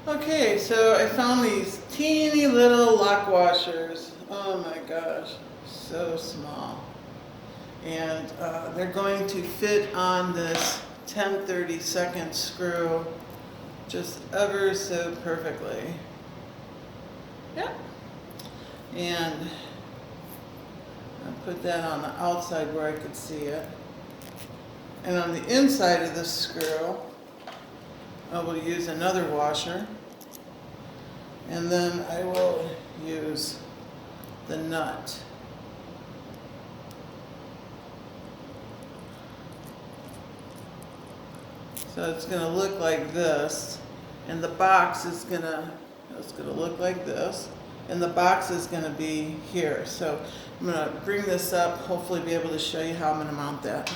Okay, so I found these teeny little lock washers. Oh my gosh, so small. And they're going to fit on this 10/32 screw just ever so perfectly. Yep. And I put that on the outside where I could see it. And on the inside of this screw, I will use another washer. And then I will use the nut. So it's going to look like this, and the box is it's going to look like this, and the box is going to be here. So I'm going to bring this up, hopefully be able to show you how I'm going to mount that.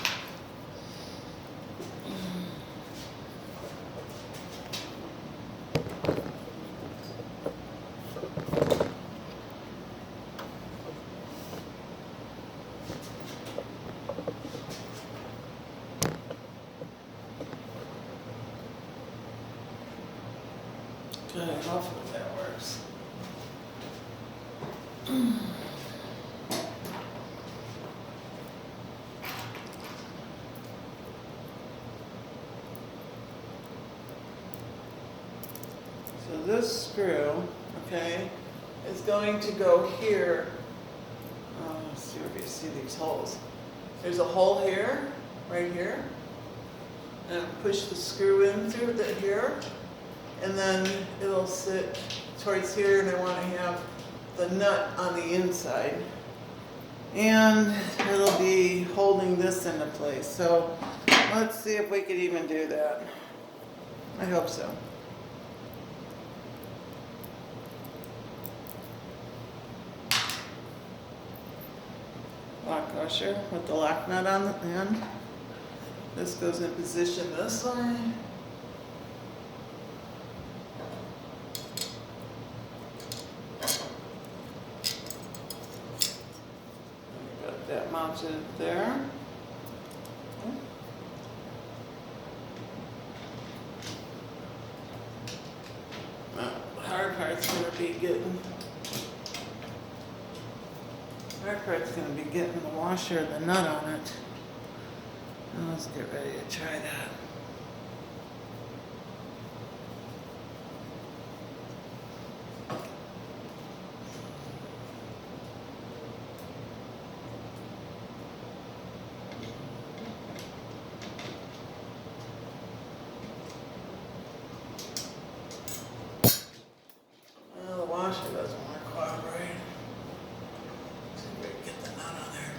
Okay, hopefully that works. So this screw, okay, is going to go here. Let's see if you see these holes. There's a hole here, right here. And push the screw in through here. And then it'll sit towards here, and I want to have the nut on the inside. And it'll be holding this into place. So let's see if we could even do that. I hope so. Lock washer with the lock nut on the end. This goes in position this way. Got that mounted there. The hard part's going to be getting the washer and the nut on it. Now let's get ready to try that. Well, the washer doesn't want to cooperate. See if we can get the nut on there.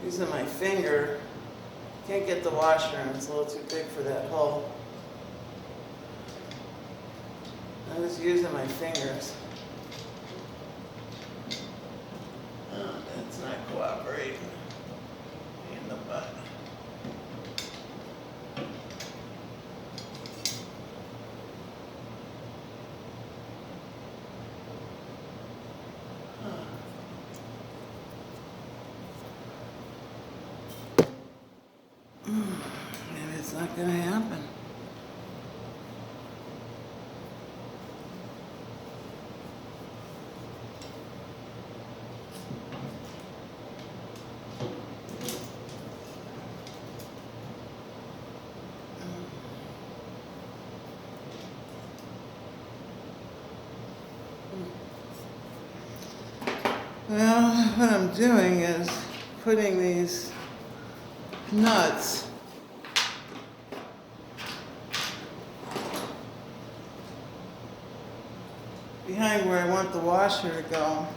Using my finger, can't get the washer in, it's a little too big for that hole. I'm just using my fingers. Oh, that's not cooperating. In the butt. Maybe it's not going to happen. Well, what I'm doing is putting these nuts behind where I want the washer to go.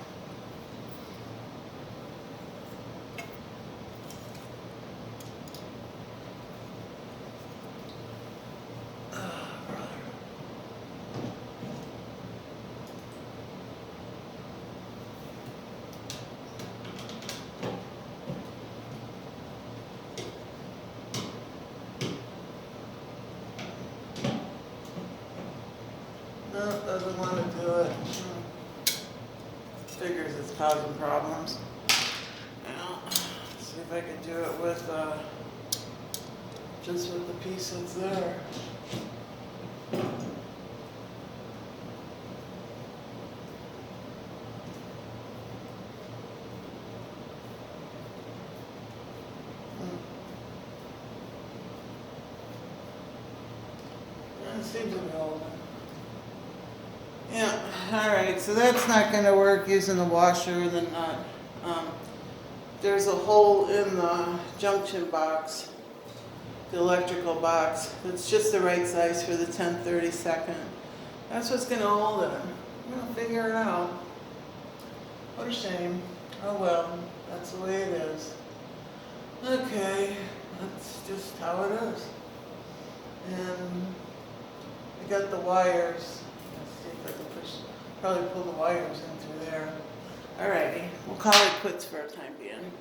No, doesn't want to do it. Figures it's causing problems. I could do it with, just with the pieces there. It seems to be holding. Yeah, alright, so that's not gonna work using the washer or the nut. There's a hole in the junction box, the electrical box, that's just the right size for the 1032nd. That's what's gonna hold it. I'm gonna figure it out. What a shame. Oh well, that's the way it is. Okay, that's just how it is. And I got the wires. Let's see if I can push, probably pull the wires in through there. Alrighty, we'll call it quits for a time being.